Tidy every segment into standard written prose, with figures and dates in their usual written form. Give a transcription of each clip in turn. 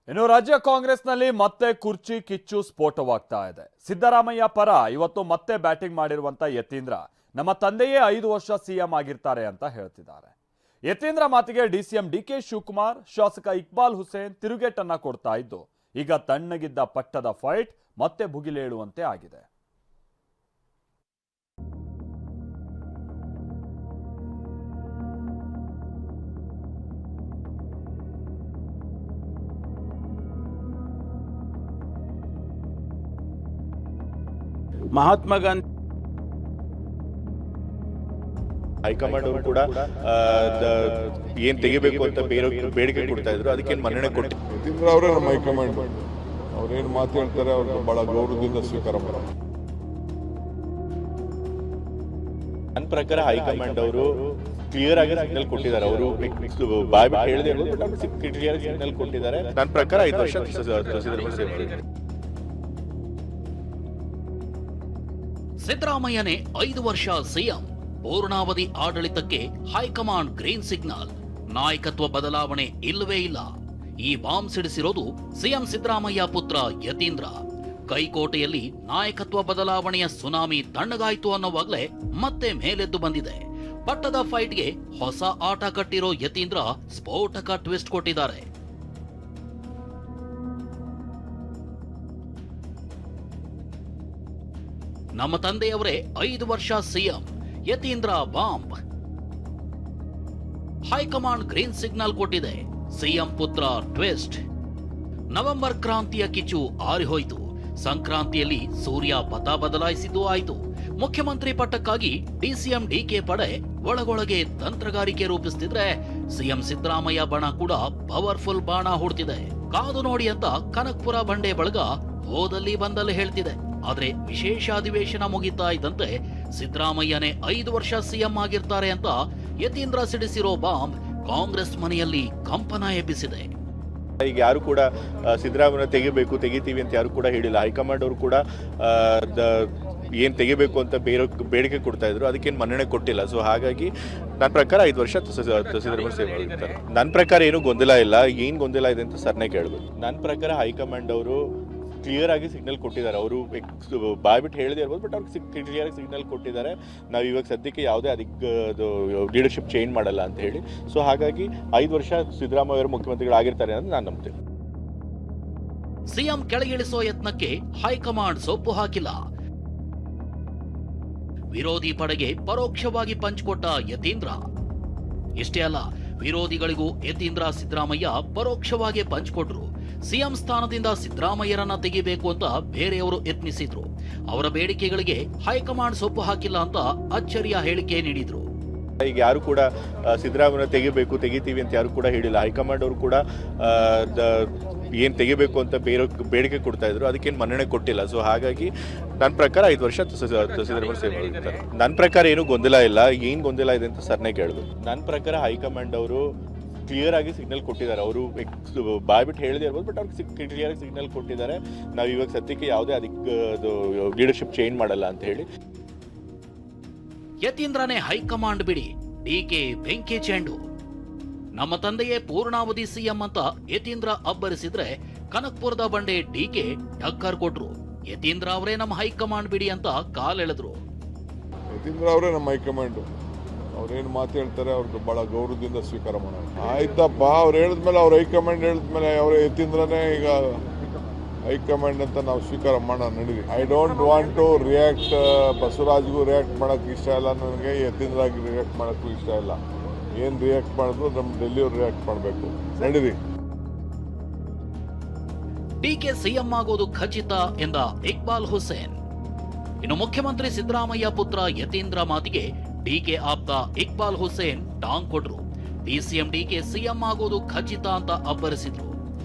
ಇನ್ನು ರಾಜ್ಯ ಕಾಂಗ್ರೆಸ್ನಲ್ಲಿ ಮತ್ತೆ ಕುರ್ಚಿ ಕಿಚ್ಚು ಸ್ಫೋಟವಾಗ್ತಾ ಇದೆ. ಸಿದ್ದರಾಮಯ್ಯ ಪರ ಇವತ್ತು ಮತ್ತೆ ಬ್ಯಾಟಿಂಗ್ ಮಾಡಿರುವಂತ ಯತೀಂದ್ರ ನಮ್ಮ ತಂದೆಯೇ 5 ವರ್ಷ ಸಿಎಂ ಆಗಿರ್ತಾರೆ ಅಂತ ಹೇಳ್ತಿದ್ದಾರೆ. ಯತೀಂದ್ರ ಮಾತಿಗೆ ಡಿಸಿಎಂ ಡಿಕೆ ಶಿವಕುಮಾರ್, ಶಾಸಕ ಇಕ್ಬಾಲ್ ಹುಸೇನ್ ತಿರುಗೇಟನ್ನ ಕೊಡ್ತಾ ಇದ್ದು, ಈಗ ತಣ್ಣಗಿದ್ದ ಪಟ್ಟದ ಫೈಟ್ ಮತ್ತೆ ಭುಗಿಲೇಳುವಂತೆ ಆಗಿದೆ. ಮಹಾತ್ಮ ಗಾಂಧಿ ಹೈಕಮಾಂಡ್ ಅವರು ಕೂಡ ಏನ್ ತೆಗಿಬೇಕು ಅಂತ ಬೇಡಿಕೆ ಕೊಡ್ತಾ ಇದ್ರು, ಅದಕ್ಕೆ ಮನ್ನಣೆ ಕೊಟ್ಟು ಯತೀಂದ್ರ ಅವರೇ ನಮ್ಮ ಹೈಕಮಾಂಡ್. ಅವ್ರೇನು ಮಾತು ಹೇಳ್ತಾರೆ ಅವ್ರಿಗೆ ಬಹಳ ಗೌರವದಿಂದ ಸ್ವೀಕಾರ ಮಾಡೋದು. ನನ್ನ ಪ್ರಕಾರ ಹೈಕಮಾಂಡ್ ಅವರು ಕ್ಲಿಯರ್ ಆಗಿ ಸಿಗ್ನಲ್ ಕೊಟ್ಟಿದ್ದಾರೆ. ಅವರು ಬಾಯ್ ಬಿಟ್ಟು ಹೇಳಿದೆ ಕ್ಲಿಯರ್ ಸಿಗ್ನಲ್ ಕೊಟ್ಟಿದ್ದಾರೆ. ನನ್ನ ಪ್ರಕಾರ 5 ವರ್ಷ ಸಿದ್ದರಾಮಯ್ಯನೇ 5 ವರ್ಷ ಸಿಎಂ. ಪೂರ್ಣಾವಧಿ ಆಡಳಿತಕ್ಕೆ ಹೈಕಮಾಂಡ್ ಗ್ರೀನ್ ಸಿಗ್ನಲ್. ನಾಯಕತ್ವ ಬದಲಾವಣೆ ಇಲ್ಲವೇ ಇಲ್ಲ. ಈ ಬಾಂಬ್ ಸಿಡಿಸಿರೋದು ಸಿಎಂ ಸಿದ್ದರಾಮಯ್ಯ ಪುತ್ರ ಯತೀಂದ್ರ. ಕೈಕೋಟೆಯಲ್ಲಿ ನಾಯಕತ್ವ ಬದಲಾವಣೆಯ ಸುನಾಮಿ ತಣ್ಣಗಾಯ್ತು ಅನ್ನೋವಾಗಲೇ ಮತ್ತೆ ಮೇಲೆದ್ದು ಬಂದಿದೆ. ಪಟ್ಟದ ಫೈಟ್ಗೆ ಹೊಸ ಆಟ ಕಟ್ಟಿರೋ ಯತೀಂದ್ರ ಸ್ಫೋಟಕ ಟ್ವಿಸ್ಟ್ ಕೊಟ್ಟಿದ್ದಾರೆ. ನಮ್ಮ ತಂದೆಯವರೇ 5 ವರ್ಷ CM, Yathindra bomb. High command green signal ಕೊಟ್ಟಿದೆ, ಸಿಎಂ ಪುತ್ರ ಟ್ವಿಸ್ಟ್. ನವೆಂಬರ್ ಕ್ರಾಂತಿಯ ಕಿಚ್ಚು ಆರಿಹೋಯ್ತು. ಸಂಕ್ರಾಂತಿಯಲ್ಲಿ ಸೂರ್ಯ ಪಥ ಬದಲಾಯಿಸಿದ್ದು ಆಯಿತು. ಮುಖ್ಯಮಂತ್ರಿ ಪಟ್ಟಕ್ಕಾಗಿ ಡಿಸಿಎಂ ಡಿಕೆ ಪಡೆ ಒಳಗೊಳಗೆ ತಂತ್ರಗಾರಿಕೆ ರೂಪಿಸುತ್ತಿದ್ರೆ, ಸಿಎಂ ಸಿದ್ದರಾಮಯ್ಯ ಬಣ ಕೂಡ ಪವರ್ಫುಲ್ ಬಾಣ ಹೂಡ್ತಿದೆ. ಕಾದು ನೋಡಿ ಅಂತ ಕನಕಪುರ ಬಂಡೆ ಬಳಗ ಹೋದಲ್ಲಿ ಬಂದಲ್ಲಿ ಹೇಳ್ತಿದೆ. ಆದ್ರೆ ವಿಶೇಷ ಅಧಿವೇಶನ ಮುಗಿತಾ ಇದ್ದಂತೆ ಸಿದ್ದರಾಮಯ್ಯನೇ 5 ವರ್ಷ ಸಿಎಂ ಆಗಿರ್ತಾರೆ ಅಂತ ಯತೀಂದ್ರ ಸಿಡಿಸಿರೋ ಬಾಂಬ್ ಕಾಂಗ್ರೆಸ್ ಮನೆಯಲ್ಲಿ ಕಂಪನ ಎಬ್ಬಿಸಿದೆ. ಈಗ ಯಾರು ಕೂಡ ಸಿದ್ದರಾಮಯ್ಯ ತೆಗಿತೀವಿ ಅಂತ ಯಾರು ಕೂಡ ಹೇಳಿಲ್ಲ. ಹೈಕಮಾಂಡ್ ಅವರು ಕೂಡ ಏನ್ ತೆಗಿಬೇಕು ಅಂತ ಬೇಡಿಕೆ ಕೊಡ್ತಾ ಇದ್ರು, ಅದಕ್ಕೇನು ಮನ್ನಣೆ ಕೊಟ್ಟಿಲ್ಲ. ಸೊ ಹಾಗಾಗಿ ನನ್ನ ಪ್ರಕಾರ 5 ವರ್ಷ ಸಿದ್ದರಾಮಯ್ಯ ಸೇವೆ ಆಗಿರ್ತಾರೆ. ನನ್ನ ಪ್ರಕಾರ ಏನು ಗೊಂದಲ ಇಲ್ಲ. ಏನ್ ಗೊಂದಲ ಇದೆ ಅಂತ ಸರ್ನೇ ಕೇಳಬೇಕು. ನನ್ನ ಪ್ರಕಾರ ಹೈಕಮಾಂಡ್ ಅವರು ಕ್ಲಿಯರ್ ಆಗಿ ಸಿಗ್ನಲ್ ಕೊಟ್ಟಿದ್ದಾರೆ. ಅವರು ಬಾಯ್ ಬಿಟ್ಟು ಹೇಳದೇ ಇರ್ಬೋದು, ಬಟ್ ಅವ್ರಿಗೆ ಕ್ಲಿಯರ್ ಆಗಿ ಸಿಗ್ನಲ್ ಕೊಟ್ಟಿದ್ದಾರೆ. ನಾವು ಇವಾಗ ಸದ್ಯಕ್ಕೆ ಯಾವುದೇ ಅದಕ್ಕೆ ಲೀಡರ್ಶಿಪ್ ಚೇಂಜ್ ಮಾಡಲ್ಲ ಅಂತ ಹೇಳಿ. ಸೊ ಹಾಗಾಗಿ 5 ವರ್ಷ ಸಿದ್ದರಾಮಯ್ಯ ಅವರು ಮುಖ್ಯಮಂತ್ರಿಗಳಾಗಿರ್ತಾರೆ ಅಂತ ನಾನು ನಂಬ್ತೇನೆ. ಸಿಎಂ ಕೆಳಗಿಳಿಸೋ ಯತ್ನಕ್ಕೆ ಹೈಕಮಾಂಡ್ ಸೊಪ್ಪು ಹಾಕಿಲ್ಲ. ವಿರೋಧಿ ಪಡೆಗೆ ಪರೋಕ್ಷವಾಗಿ ಪಂಚ್ ಕೊಟ್ಟ ಯತೀಂದ್ರ. ಇಷ್ಟೇ ಅಲ್ಲ, ವಿರೋಧಿಗಳಿಗೂ ಯತೀಂದ್ರ ಸಿದ್ದರಾಮಯ್ಯ ಪರೋಕ್ಷವಾಗಿ ಪಂಚ್ ಕೊಟ್ರು. ಸಿಎಂ ಸ್ಥಾನದಿಂದ ಸಿದ್ದರಾಮಯ್ಯರನ್ನ ತೆಗಿಬೇಕು ಅಂತ ಬೇರೆಯವರು ಯತ್ನಿಸಿದ್ರು. ಅವರ ಬೇಡಿಕೆಗಳಿಗೆ ಹೈಕಮಾಂಡ್ ಸೊಪ್ಪು ಹಾಕಿಲ್ಲ ಅಂತ ಅಚ್ಚರಿಯ ಹೇಳಿಕೆ ನೀಡಿದ್ರು. ಈಗ ಯಾರು ಕೂಡ ಸಿದ್ದರಾಮಯ್ಯ ತೆಗಿತೀವಿ ಅಂತ ಯಾರು ಕೂಡ ಹೇಳಿಲ್ಲ. ಹೈಕಮಾಂಡ್ ಅವರು ಕೂಡ ಏನ್ ತೆಗಿಬೇಕು ಅಂತ ಬೇಡಿಕೆ ಕೊಡ್ತಾ ಇದ್ರು, ಅದಕ್ಕೇನು ಮನ್ನಣೆ ಕೊಟ್ಟಿಲ್ಲ. ಸೊ ಹಾಗಾಗಿ ನನ್ನ ಪ್ರಕಾರ 5 ವರ್ಷ ಸಿದ್ದರಾಮಯ್ಯ ಸೇವೆ ಆಗಿರ್ತಾರೆ. ನನ್ನ ಪ್ರಕಾರ ಏನು ಗೊಂದಲ ಇಲ್ಲ. ಏನ್ ಗೊಂದಲ ಇದೆ ಅಂತ ಸರ್ನೇ ಕೇಳಬೇಕು. ನನ್ನ ಪ್ರಕಾರ ಹೈಕಮಾಂಡ್ ಅವರು ಕ್ಲಿಯರ್ ಆಗಿ ಸಿಗ್ನಲ್ ಕೊಟ್ಟಿದ್ದಾರೆ. ಅವರು ಬಾಯ್ ಬಿಟ್ಟು ಹೇಳದೇ ಇರ್ಬೋದು, ಬಟ್ ಅವ್ರಿಗೆ ಕ್ಲಿಯರ್ ಆಗಿ ಸಿಗ್ನಲ್ ಕೊಟ್ಟಿದ್ದಾರೆ. ನಾವು ಇವಾಗ ಸದ್ಯಕ್ಕೆ ಯಾವುದೇ ಅದಕ್ಕೆ ಲೀಡರ್ಶಿಪ್ ಚೇಂಜ್ ಮಾಡಲ್ಲ ಅಂತ ಹೇಳಿ. ಯತೀಂದ್ರನೇ ಹೈಕಮಾಂಡ್ ಬಿಡಿ, ಡಿಕೆ ಬೆಂಕಿ ಚೆಂಡು. ನಮ್ಮ ತಂದೆಯೇ ಪೂರ್ಣಾವಧಿ ಸಿಎಂ ಅಂತ ಯತೀಂದ್ರ ಅಬ್ಬರಿಸಿದ್ರೆ, ಕನಕಪುರದ ಬಂಡೆ ಡಿಕೆ ಟಕ್ಕರ್ ಕೊಟ್ರು. ಯತೀಂದ್ರ ಅವರೇ ನಮ್ಮ ಹೈಕಮಾಂಡ್ ಬಿಡಿ ಅಂತ ಕಾಲೆಳೆದ್ರು. ಯತೀಂದ್ರ ಅವರೇ ನಮ್ಮ ಹೈಕಮಾಂಡ್. ಅವ್ರೇನು ಮಾತು ಹೇಳ್ತಾರೆ ಅವ್ರಿಗೆ ಬಹಳ ಗೌರವದಿಂದ ಸ್ವೀಕಾರ ಮಾಡೋದು. ಆಯ್ತಪ್ಪ, ಅವ್ರು ಹೇಳಿದ್ಮೇಲೆ ಅವ್ರ ಹೈಕಮಾಂಡ್ ಹೇಳಿದ್ಮೇಲೆ ಅವ್ರ ಯತೀಂದ್ರನೇ ಈಗ ಹೈಕಮಾಂಡ್ ಅಂತ ನಾವು ಸ್ವೀಕಾರ ಮಾಡೋಣ, ನಡೀರಿ. I don't want to react. ಬಸವರಾಜ್ಗೂ ರಿಯಾಕ್ಟ್ ಮಾಡೋಕ್ಕೆ ಇಷ್ಟ ಇಲ್ಲ ನನಗೆ, ಯತೀಂದ್ರಾಗಿ ರಿಯಾಕ್ಟ್ ಮಾಡೋಕ್ಕೂ ಇಷ್ಟ ಇಲ್ಲ. ಏನು ರಿಯಾಕ್ಟ್ ಮಾಡಿದ್ರು ನಮ್ಮ ಡೆಲ್ಲಿಯವ್ರು ರಿಯಾಕ್ಟ್ ಮಾಡಬೇಕು, ನಡೀರಿ. ಡಿಕೆ ಸಿಎಂ ಆಗೋದು ಖಚಿತ ಎಂದ ಇಕ್ಬಾಲ್ ಹುಸೇನ್. ಇನ್ನು ಮುಖ್ಯಮಂತ್ರಿ ಸಿದ್ದರಾಮಯ್ಯ ಪುತ್ರ ಯತೀಂದ್ರ ಮಾತಿಗೆ ಡಿಕೆ ಆಪ್ತ ಇಕ್ಬಾಲ್ ಹುಸೇನ್ ಟಾಂಗ್ ಕೊಟ್ರು. ಡಿಸಿಎಂ ಡಿಕೆ ಸಿಎಂ ಆಗೋದು ಖಚಿತ ಅಂತ ಅಬ್ಬರಿಸಿದ್ರು.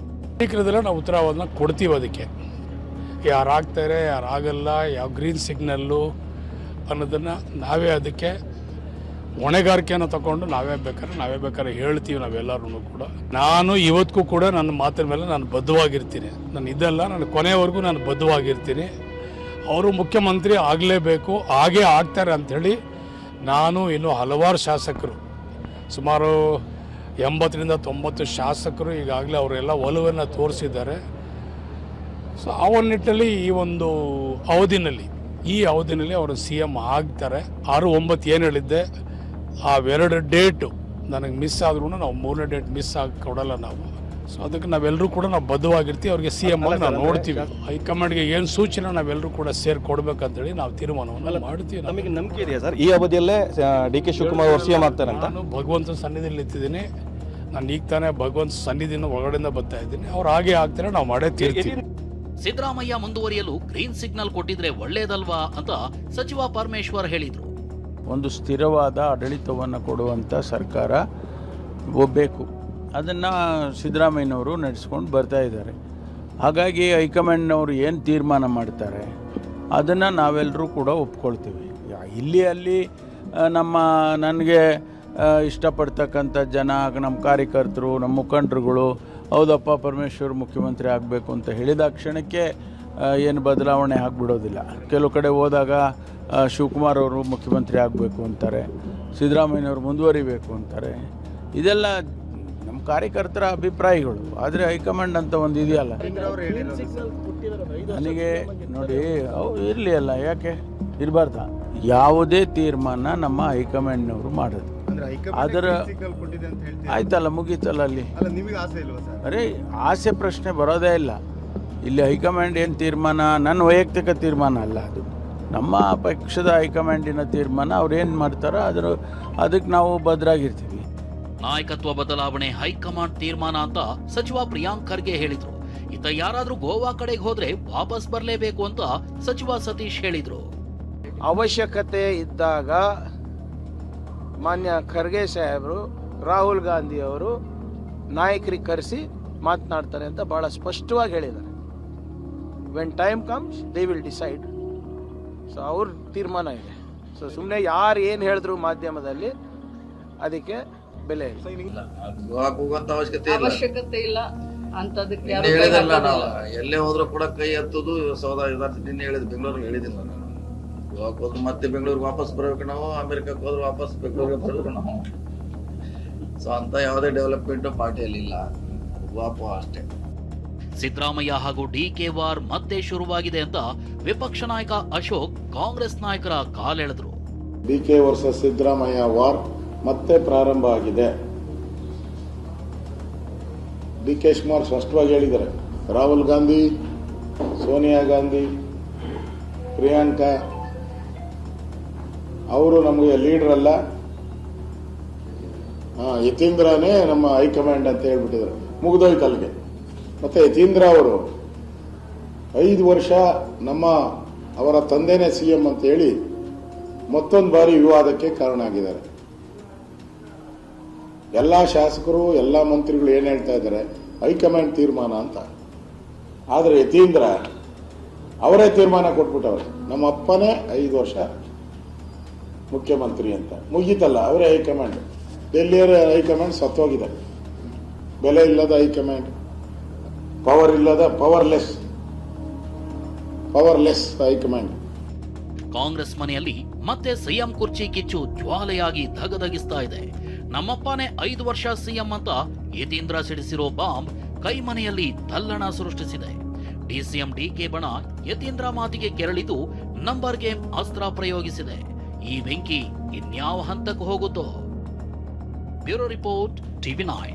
ಶೀಘ್ರದಲ್ಲೇ ನಾವು ಉತ್ತರವಾದನ ಕೊಡ್ತೀವಿ. ಅದಕ್ಕೆ ಯಾರಾಗ್ತಾರೆ ಯಾರಾಗಲ್ಲ, ಯಾವ ಗ್ರೀನ್ ಸಿಗ್ನಲ್ಲು ಅನ್ನೋದನ್ನು ನಾವೇ ಅದಕ್ಕೆ ಹೊಣೆಗಾರಿಕೆಯನ್ನು ತಗೊಂಡು ನಾವೇ ಬೇಕಾದ್ರೆ ಹೇಳ್ತೀವಿ ನಾವೆಲ್ಲರೂ ಕೂಡ. ನಾನು ಇವತ್ತಿಗೂ ಕೂಡ ನನ್ನ ಮಾತಿನ ಮೇಲೆ ನಾನು ಬದ್ಧವಾಗಿರ್ತೀನಿ. ನಾನು ಇದೆಲ್ಲ ನಾನು ಕೊನೆಯವರೆಗೂ ನಾನು ಬದ್ಧವಾಗಿರ್ತೀನಿ. ಅವರು ಮುಖ್ಯಮಂತ್ರಿ ಆಗಲೇಬೇಕು, ಹಾಗೇ ಆಗ್ತಾರೆ ಅಂಥೇಳಿ ನಾನು ಇನ್ನೂ ಹಲವಾರು ಶಾಸಕರು ಸುಮಾರು 80-90 ಶಾಸಕರು ಈಗಾಗಲೇ ಅವರೆಲ್ಲ ಒಲವನ್ನು ತೋರಿಸಿದ್ದಾರೆ. ಸೊ ಆ ಒಂದು ನಿಟ್ಟಿನಲ್ಲಿ ಈ ಅವಧಿನಲ್ಲಿ ಅವರು CM ಆಗ್ತಾರೆ. 6-9 ಏನು ಹೇಳಿದ್ದೆ, ಅವೆರಡು ಡೇಟು ನನಗೆ ಮಿಸ್ ಆದ್ರೂ ನಾವು 3ನೇ ಡೇಟ್ ಮಿಸ್ ಆಗಿ ಕೊಡಲ್ಲ ನಾವು. ಸೊ ಅದಕ್ಕೆ ನಾವೆಲ್ಲರೂ ಕೂಡ ನಾವು ಬದ್ಧವಾಗಿರ್ತೀವಿ. ಅವ್ರಿಗೆ CM ಆಗಿ ನಾವು ನೋಡ್ತೀವಿ. ಹೈಕಮಾಂಡ್ಗೆ ಏನು ಸೂಚನೆ ನಾವೆಲ್ಲರೂ ಕೂಡ ಸೇರಿ ಕೊಡ್ಬೇಕಂತೇಳಿ ನಾವು ತೀರ್ಮಾನವನ್ನು ಮಾಡ್ತೀವಿ. ನಮಗೆ ನಂಬಿಕೆ ಇದೆಯಾ ಸರ್ ಈ ಅವಧಿಯಲ್ಲೇ DK ಶಿವಕುಮಾರ್ ಅವರು CM ಆಗ್ತಾರೆ ಅಂತ? ನಾನು ಭಗವಂತನ ಸನ್ನಿಧಿಯಲ್ಲಿ ನಿಂತಿದ್ದೀನಿ. ನಾನು ಈಗ ತಾನೇ ಭಗವಂತ ಸನ್ನಿಧಿನ ಒಳಗಡೆಯಿಂದ ಬರ್ತಾ ಇದ್ದೀನಿ. ಅವ್ರು ಹಾಗೆ ಆಗ್ತಾರೆ, ನಾವು ಮಾಡೇ ತೀರ್ತೀವಿ. ಸಿದ್ದರಾಮಯ್ಯ ಮುಂದುವರಿಯಲು ಗ್ರೀನ್ ಸಿಗ್ನಲ್ ಕೊಟ್ಟಿದ್ರೆ ಒಳ್ಳೇದಲ್ವಾ ಅಂತ ಸಚಿವ ಪರಮೇಶ್ವರ್ ಹೇಳಿದ್ರು. ಒಂದು ಸ್ಥಿರವಾದ ಆಡಳಿತವನ್ನು ಕೊಡುವಂಥ ಸರ್ಕಾರ ಬೇಕು. ಅದನ್ನು ಸಿದ್ದರಾಮಯ್ಯನವರು ನಡೆಸ್ಕೊಂಡು ಬರ್ತಾ ಇದ್ದಾರೆ. ಹಾಗಾಗಿ ಹೈಕಮಾಂಡ್ನವರು ಏನು ತೀರ್ಮಾನ ಮಾಡ್ತಾರೆ ಅದನ್ನು ನಾವೆಲ್ಲರೂ ಕೂಡ ಒಪ್ಕೊಳ್ತೀವಿ. ಇಲ್ಲಿ ಅಲ್ಲಿ ನನಗೆ ಇಷ್ಟಪಡ್ತಕ್ಕಂಥ ಜನ, ನಮ್ಮ ಕಾರ್ಯಕರ್ತರು, ನಮ್ಮ ಮುಖಂಡರುಗಳು ಹೌದಪ್ಪ ಪರಮೇಶ್ವರ್ ಮುಖ್ಯಮಂತ್ರಿ ಆಗಬೇಕು ಅಂತ ಹೇಳಿದ ಕ್ಷಣಕ್ಕೆ ಏನು ಬದಲಾವಣೆ ಆಗಿಬಿಡೋದಿಲ್ಲ. ಕೆಲವು ಕಡೆ ಹೋದಾಗ ಶಿವಕುಮಾರ್ ಅವರು ಮುಖ್ಯಮಂತ್ರಿ ಆಗಬೇಕು ಅಂತಾರೆ, ಸಿದ್ದರಾಮಯ್ಯನವರು ಮುಂದುವರಿಬೇಕು ಅಂತಾರೆ. ಇದೆಲ್ಲ ನಮ್ಮ ಕಾರ್ಯಕರ್ತರ ಅಭಿಪ್ರಾಯಗಳು. ಆದರೆ ಹೈಕಮಾಂಡ್ ಅಂತ ಒಂದು ಇದೆಯಲ್ಲ, ನನಗೆ ನೋಡಿ ಅವು ಇರಲಿ ಅಲ್ಲ, ಯಾಕೆ ಇರಬಾರ್ದ? ಯಾವುದೇ ತೀರ್ಮಾನ ನಮ್ಮ ಹೈಕಮಾಂಡ್ನವರು ಮಾಡೋದು. ಅದರ ಆಯ್ತಲ್ಲ, ಮುಗೀತಲ್ಲ ಅಲ್ಲಿ. ಅರೆ ಆಸೆ ಪ್ರಶ್ನೆ ಬರೋದೇ ಇಲ್ಲ ಇಲ್ಲಿ. ಹೈಕಮಾಂಡ್ ಏನು ತೀರ್ಮಾನ ನನ್ನ ವೈಯಕ್ತಿಕ ತೀರ್ಮಾನ ಅಲ್ಲ, ಅದು ನಮ್ಮ ಪಕ್ಷದ ಹೈಕಮಾಂಡಿನ ತೀರ್ಮಾನ. ಅವ್ರು ಏನು ಮಾಡ್ತಾರೋ ಅದಕ್ಕೆ ನಾವು ಭದ್ರಾಗಿರ್ತೀವಿ. ನಾಯಕತ್ವ ಬದಲಾವಣೆ ಹೈಕಮಾಂಡ್ ತೀರ್ಮಾನ ಅಂತ ಸಚಿವ ಪ್ರಿಯಾಂಕ್ ಖರ್ಗೆ ಹೇಳಿದ್ರು. ಇತ್ತ ಯಾರಾದ್ರೂ ಗೋವಾ ಕಡೆಗೆ ಹೋದ್ರೆ ವಾಪಸ್ ಬರಲೇಬೇಕು ಅಂತ ಸಚಿವ ಸತೀಶ್ ಹೇಳಿದ್ರು. ಅವಶ್ಯಕತೆ ಇದ್ದಾಗ ಮಾನ್ಯ ಖರ್ಗೆ ಸಾಹೇಬರು ರಾಹುಲ್ ಗಾಂಧಿ ಅವರು ನಾಯಕರಿಗೆ ಕರೆಸಿ ಮಾತನಾಡ್ತಾರೆ ಅಂತ ಬಹಳ ಸ್ಪಷ್ಟವಾಗಿ ಹೇಳಿದ್ದಾರೆ. When time comes they will decide. So ಅವ್ರ ತೀರ್ಮಾನ ಇದೆ. ಸೊ ಸುಮ್ಮನೆ ಯಾರು ಏನು ಹೇಳಿದ್ರು ಮಾಧ್ಯಮದಲ್ಲಿ ಅದಕ್ಕೆ ಬೆಲೆ ಇಲ್ಲ. ಅವಶ್ಯಕತೆ ಇಲ್ಲ ಅಂತದಕ್ಕೆ ಎಲ್ಲೇ ಹೋದ್ರೂ ಕೂಡ ಕೈ ಎತ್ತುದು ಸೌದ ನಿನ್ನೆ ಹೇಳಿದ್ ಬೆಂಗಳೂರಿಗೆ ಹೇಳಿದಿಲ್ಲ ನಾನು. ಗೋವಾಕ್ ಹೋದ್ರು ಮತ್ತೆ ಬೆಂಗಳೂರಿಗೆ ವಾಪಸ್ ಬರ್ಬೇಕು ನಾವು, ಅಮೆರಿಕಕ್ಕೆ ಹೋದ್ರು ವಾಪಸ್ ಬೆಂಗಳೂರಿಗೆ ಬರ್ಬೇಕು ನಾವು. ಸೊ ಅಂತ ಯಾವುದೇ ಡೆವಲಪ್ಮೆಂಟ್ ಪಾರ್ಟಿಯಲ್ಲಿ ಇಲ್ಲ, ವಾಪು ಅಷ್ಟೇ. ಸಿದ್ದರಾಮಯ್ಯ ಹಾಗೂ DK ವಾರ್ ಮತ್ತೆ ಶುರುವಾಗಿದೆ ಅಂತ ವಿಪಕ್ಷ ನಾಯಕ ಅಶೋಕ್ ಕಾಂಗ್ರೆಸ್ ನಾಯಕರ ಕಾಲೆಳೆದ್ರು. DK ವರ್ಸಸ್ ಸಿದ್ದರಾಮಯ್ಯ ವಾರ್ ಮತ್ತೆ ಪ್ರಾರಂಭ ಆಗಿದೆ. DK ಶಿವಕುಮಾರ್ ಸ್ಪಷ್ಟವಾಗಿ ಹೇಳಿದ್ದಾರೆ, ರಾಹುಲ್ ಗಾಂಧಿ, ಸೋನಿಯಾ ಗಾಂಧಿ, ಪ್ರಿಯಾಂಕಾ ಅವರು ನಮಗೆ ಲೀಡರ್ ಅಲ್ಲ, ಯತೀಂದ್ರನೇ ನಮ್ಮ ಹೈಕಮಾಂಡ್ ಅಂತ ಹೇಳ್ಬಿಟ್ಟಿದ್ದಾರೆ. ಮುಗಿದೋಯ್ತು ಅಲ್ಲಿಗೆ. ಮತ್ತೆ ಯತೀಂದ್ರ ಅವರು 5 ವರ್ಷ ಅವರ ತಂದೆನೇ CM ಅಂತ ಹೇಳಿ ಮತ್ತೊಂದು ಬಾರಿ ವಿವಾದಕ್ಕೆ ಕಾರಣ ಆಗಿದ್ದಾರೆ. ಎಲ್ಲ ಶಾಸಕರು, ಎಲ್ಲ ಮಂತ್ರಿಗಳು ಏನು ಹೇಳ್ತಾ ಇದ್ದಾರೆ, ಹೈಕಮಾಂಡ್ ತೀರ್ಮಾನ ಅಂತ. ಆದರೆ ಯತೀಂದ್ರ ಅವರೇ ತೀರ್ಮಾನ ಕೊಟ್ಬಿಟ್ಟವ್ರೆ, ನಮ್ಮ ಅಪ್ಪನೇ 5 ವರ್ಷ ಮುಖ್ಯಮಂತ್ರಿ ಅಂತ. ಮುಗೀತಲ್ಲ, ಅವರೇ ಹೈಕಮಾಂಡ್. ಡೆಲ್ಲಿಯವರೇ ಹೈಕಮಾಂಡ್ ಸತ್ತೋಗಿದೆ. ಬೆಲೆ ಇಲ್ಲದ ಹೈಕಮಾಂಡ್, ಪವರ್ ಇಲ್ಲದ ಪವರ್ಲೆಸ್ ಹೈಕಮಾಂಡ್. ಕಾಂಗ್ರೆಸ್ ಮನೆಯಲ್ಲಿ ಮತ್ತೆ CM ಕುರ್ಚಿ ಕಿಚ್ಚು ಜ್ವಾಲೆಯಾಗಿ ಧಗಧಗಿಸ್ತಾ ಇದೆ. ನಮ್ಮಪ್ಪನೇ 5 ವರ್ಷ CM ಅಂತ ಯತೀಂದ್ರ ಸಿಡಿಸಿರೋ ಬಾಂಬ್ ಕೈಮನೆಯಲ್ಲಿ ತಲ್ಲಣ ಸೃಷ್ಟಿಸಿದೆ. DCM DK ಬಣ ಯತೀಂದ್ರ ಮಾತಿಗೆ ಕೆರಳಿತು, ನಂಬರ್ ಗೇಮ್ ಅಸ್ತ್ರ ಪ್ರಯೋಗಿಸಿದೆ. ಈ ಬೆಂಕಿ ಇನ್ಯಾವ ಹಂತಕ್ಕೆ ಹೋಗುತ್ತೋ? Bureau report, TV9.